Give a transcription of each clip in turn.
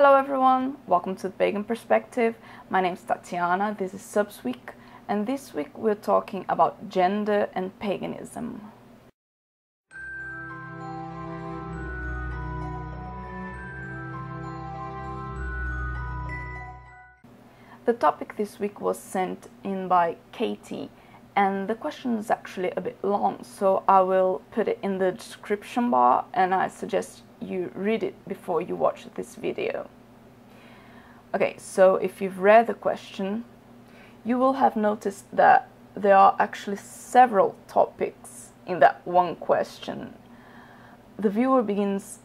Hello everyone, welcome to the Pagan Perspective. My name is Tatiana, this is Subs Week, and this week we're talking about gender and paganism. The topic this week was sent in by Katey, and the question is actually a bit long, so I will put it in the description bar and I suggest you read it before you watch this video. Okay, so if you've read the question, you will have noticed that there are actually several topics in that one question. The viewer begins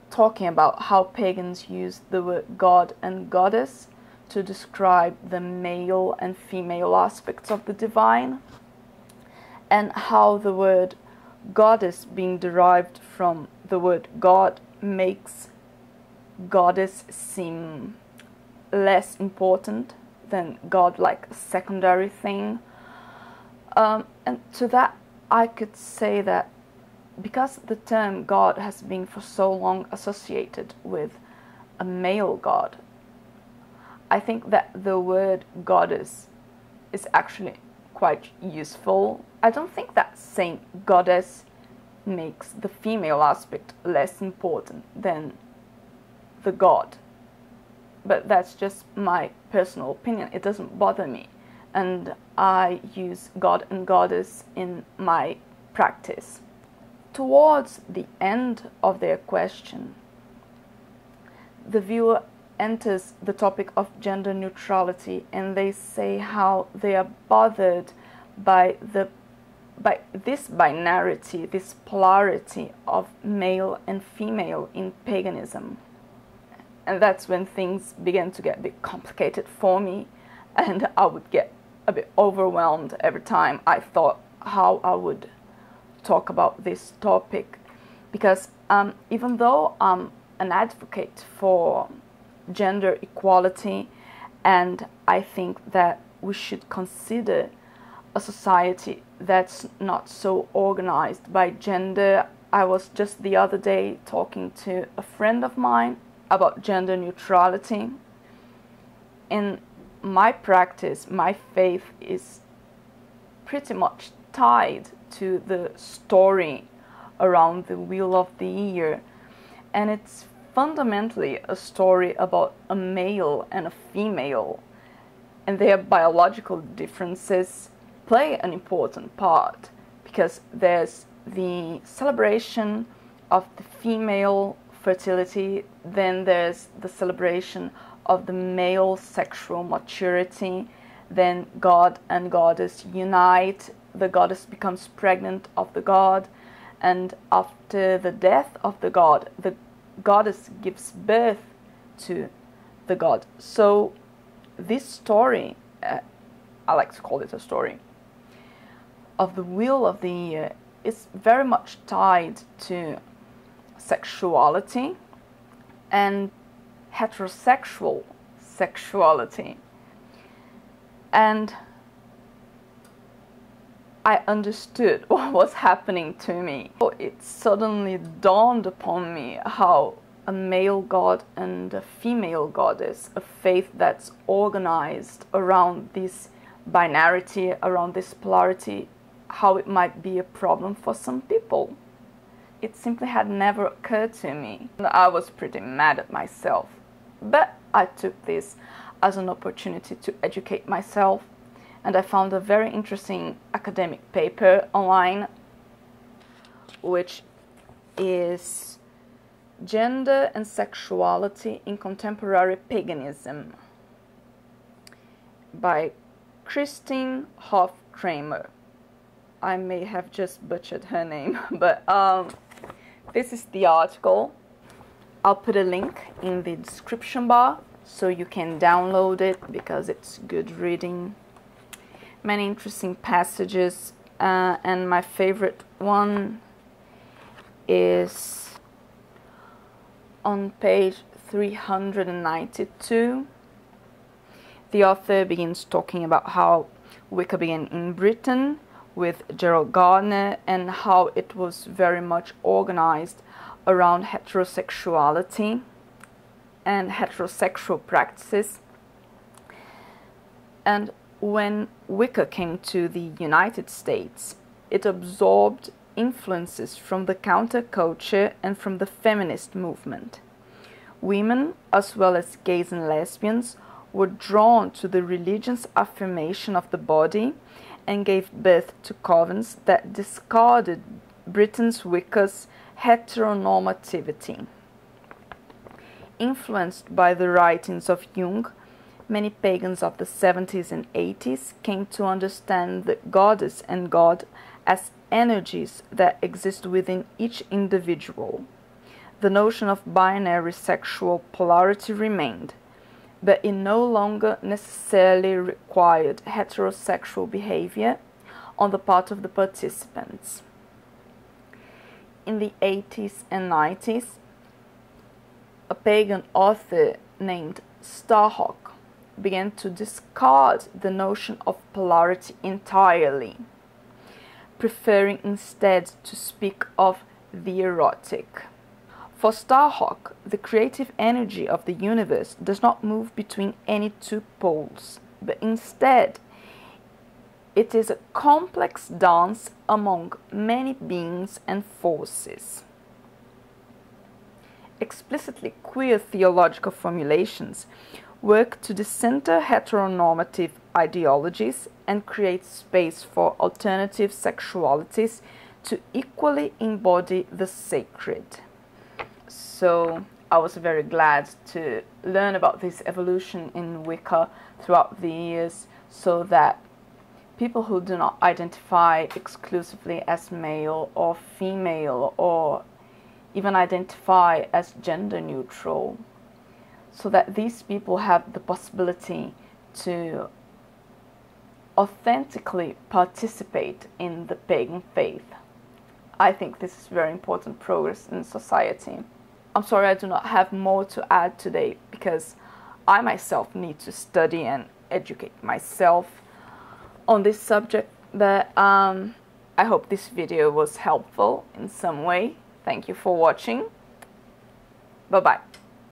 talking about how pagans use the word God and Goddess to describe the male and female aspects of the divine, and how the word goddess, being derived from the word God, makes goddess seem less important than God, like a secondary thing. And to that I could say that because the term God has been for so long associated with a male god, I think that the word goddess is actually quite useful. I don't think that saying goddess makes the female aspect less important than the god. But that's just my personal opinion. It doesn't bother me. And I use God and Goddess in my practice. Towards the end of their question, the viewer enters the topic of gender neutrality, and they say how they are bothered by this binarity, this polarity of male and female in paganism. And that's when things began to get a bit complicated for me, and I would get a bit overwhelmed every time I thought how I would talk about this topic. Because even though I'm an advocate for gender equality, and I think that we should consider a society that's not so organized by gender. I was just the other day talking to a friend of mine about gender neutrality. In my practice, my faith is pretty much tied to the story around the Wheel of the Year, and it's fundamentally a story about a male and a female, and their biological differences play an important part, because there's the celebration of the female fertility, then there's the celebration of the male sexual maturity, then God and Goddess unite, the Goddess becomes pregnant of the God, and after the death of the God, the Goddess gives birth to the God. So this story, I like to call it a story, of the Wheel of the Year is very much tied to sexuality and heterosexual sexuality. And I understood what was happening to me. It suddenly dawned upon me how a male god and a female goddess, a faith that's organized around this binarity, around this polarity, how it might be a problem for some people. It simply had never occurred to me. I was pretty mad at myself. But I took this as an opportunity to educate myself, and I found a very interesting academic paper online, which is Gender and Sexuality in Contemporary Paganism by Christine Hoff-Kramer. I may have just butchered her name, but this is the article. I'll put a link in the description bar so you can download it, because it's good reading. Many interesting passages, and my favorite one is on page 392. The author begins talking about how Wicca began in Britain with Gerald Gardner, and how it was very much organized around heterosexuality. and heterosexual practices. And when Wicca came to the United States, it absorbed influences from the counterculture and from the feminist movement. Women, as well as gays and lesbians, were drawn to the religion's affirmation of the body and gave birth to covens that discarded Britain's Wicca's heteronormativity. Influenced by the writings of Jung, many pagans of the 70s and 80s came to understand the goddess and god as energies that exist within each individual. The notion of binary sexual polarity remained, but it no longer necessarily required heterosexual behavior on the part of the participants. In the 80s and 90s, a pagan author named Starhawk began to discard the notion of polarity entirely, preferring instead to speak of the erotic. For Starhawk, the creative energy of the universe does not move between any two poles, but instead it is a complex dance among many beings and forces. Explicitly queer theological formulations work to decenter heteronormative ideologies and create space for alternative sexualities to equally embody the sacred. So I was very glad to learn about this evolution in Wicca throughout the years, so that people who do not identify exclusively as male or female, or even identify as gender neutral, so that these people have the possibility to authentically participate in the pagan faith. I think this is very important progress in society. I'm sorry I do not have more to add today, because I myself need to study and educate myself on this subject, but I hope this video was helpful in some way. Thank you for watching. Bye-bye.